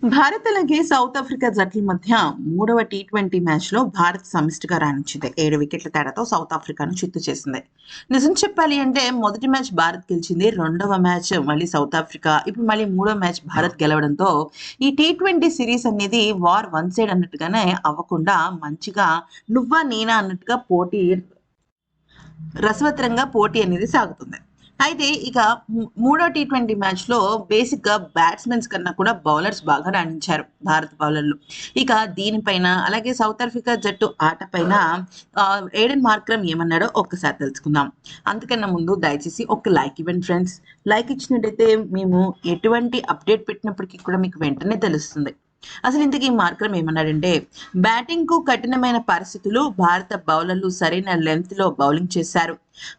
భారత్ అలాగే south Africa జట్ల మధ్య మూడవ టీ20 మ్యాచ్లో భారత్ సమిష్టిగా రాణించింది. 7 వికెట్ల తేడాతో సౌత్ ఆఫ్రికాను చిత్తు చేసింది. నిజం చెప్పాలి అంటే మొదటి మ్యాచ్ భారత్ గెలిచింది. రెండవ మ్యాచ్ మళ్ళీ సౌత్ ఆఫ్రికా, ఇప్పుడు మళ్ళీ మూడో మ్యాచ్ భారత్ గెలవడంతో ఈ టీ20 సిరీస్ అనేది వార్ వన్ సైడ్ అన్నట్టుగానే అవ్వకుండా మంచిగా నువ్వా నేనా అన్నట్టుగా రసవత్తరంగా పోటీ అనేది సాగుతుంది. అయితే ఇక మూడో టీ20 మ్యాచ్లో బేసిక్గా బ్యాట్స్మెన్స్ కన్నా కూడా బౌలర్స్ బాగా రాణించారు భారత బౌలర్లు. ఇక దీనిపైన అలాగే సౌత్ ఆఫ్రికా జట్టు ఆట పైన ఏడెన్ మార్క్రమ్ ఏమన్నాడో ఒక్కసారి తెలుసుకుందాం. అంతకన్నా ముందు దయచేసి ఒక లైక్ ఇవ్వండి ఫ్రెండ్స్. లైక్ ఇచ్చినట్టయితే మేము ఎటువంటి అప్డేట్ పెట్టినప్పటికీ కూడా మీకు వెంటనే తెలుస్తుంది. అసలు ఇంతకీ మార్క్రమ్ ఏమన్నాడంటే, బ్యాటింగ్కు కఠినమైన పరిస్థితులు, భారత బౌలర్లు సరైన లెంత్లో బౌలింగ్ చేశారు.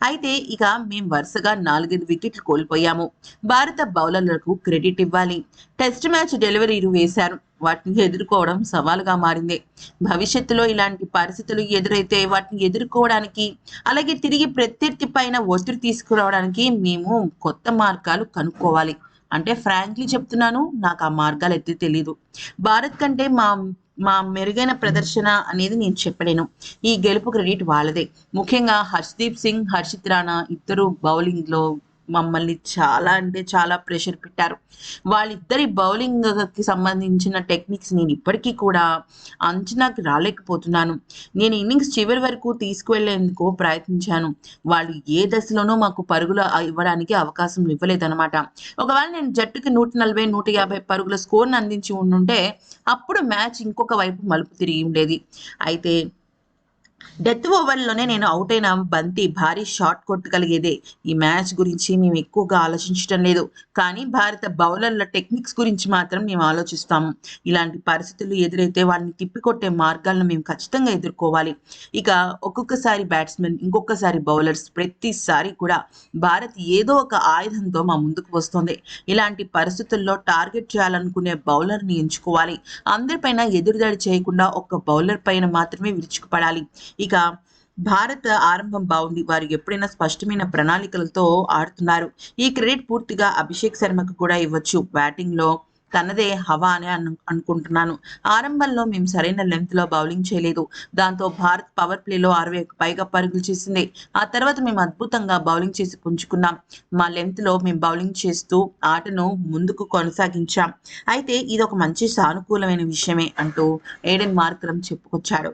అయితే ఇక మేము వరుసగా 4-5 వికెట్లు కోల్పోయాము. భారత బౌలర్లకు క్రెడిట్ ఇవ్వాలి. టెస్ట్ మ్యాచ్ డెలివరీలు వేశారు. వాటిని ఎదుర్కోవడం సవాలుగా మారింది. భవిష్యత్తులో ఇలాంటి పరిస్థితులు ఎదురైతే వాటిని ఎదుర్కోవడానికి, అలాగే తిరిగి ప్రత్యర్థి పైన ఒత్తిడి తీసుకురావడానికి మేము కొత్త మార్గాలు కనుక్కోవాలి. అంటే ఫ్రాంక్లీ చెప్తున్నాను, నాకు ఆ మార్గాలు అయితే తెలీదు. భారత్ కంటే మా మా మెరుగైన ప్రదర్శన అనేది నేను చెప్పలేను. ఈ గెలుపు క్రెడిట్ వాళ్ళదే. ముఖ్యంగా హర్షదీప్ సింగ్, హర్షిత్ రాణా ఇద్దరు బౌలింగ్లో మమ్మల్ని చాలా అంటే చాలా ప్రెషర్ పెట్టారు. వాళ్ళిద్దరి బౌలింగ్కి సంబంధించిన టెక్నిక్స్ నేను ఇప్పటికీ కూడా అంచనాకి రాలేకపోతున్నాను. నేను ఇన్నింగ్స్ చివరి వరకు తీసుకువెళ్లేందుకు ప్రయత్నించాను. వాళ్ళు ఏ దశలోనూ మాకు పరుగులు ఇవ్వడానికి అవకాశం ఇవ్వలేదన్నమాట. ఒకవేళ నేను జట్టుకి 140, 150 పరుగుల స్కోర్‌ని అందించి ఉండుంటే అప్పుడు మ్యాచ్ ఇంకొక వైపు మలుపు తిరిగి ఉండేది. అయితే డెత్ ఓవర్‌లోనే నేను ఔట్ అయిన బంతి భారీ షాట్ కొట్టగలిగేదే. ఈ మ్యాచ్ గురించి మేము ఎక్కువగా ఆలోచించటం లేదు. కానీ భారత బౌలర్ల టెక్నిక్స్ గురించి మాత్రం మేము ఆలోచిస్తాము. ఇలాంటి పరిస్థితులు ఎదురైతే వాటిని తిప్పికొట్టే మార్గాలను మేము ఖచ్చితంగా ఎదుర్కోవాలి. ఇక ఒక్కొక్కసారి బ్యాట్స్‌మెన్, ఇంకొకసారి బౌలర్స్ ప్రతిసారి కూడా భారత్ ఏదో ఒక ఆయుధంతో మా ముందుకు వస్తుంది. ఇలాంటి పరిస్థితుల్లో టార్గెట్ చేయాలనుకునే బౌలర్‌ని ఎంచుకోవాలి. అందరిపైన ఎదురుదాడి చేయకుండా ఒక్క బౌలర్ పైన మాత్రమే విరుచుకుపడాలి. ఇక భారత్ ఆరంభం బాగుంది. వారు ఎప్పుడైనా స్పష్టమైన ప్రణాళికలతో ఆడుతున్నారు. ఈ క్రెడిట్ పూర్తిగా అభిషేక్ శర్మకు కూడా ఇవ్వచ్చు. బ్యాటింగ్‌లో తనదే హవా అని అనుకుంటున్నాను. ఆరంభంలో మేము సరైన లెంగ్త్‌లో బౌలింగ్ చేయలేదు. దాంతో భారత్ పవర్ ప్లేలో 60కి పైగా పరుగులు చేసింది. ఆ తర్వాత మేము అద్భుతంగా బౌలింగ్ చేసి పుంజుకున్నాం. మా లెంగ్త్‌లో మేము బౌలింగ్ చేస్తూ ఆటను ముందుకు కొనసాగించాం. అయితే ఇదొక మంచి సానుకూలమైన విషయమే అంటూ ఏడెన్ మార్క్రమ్ చెప్పుకొచ్చాడు.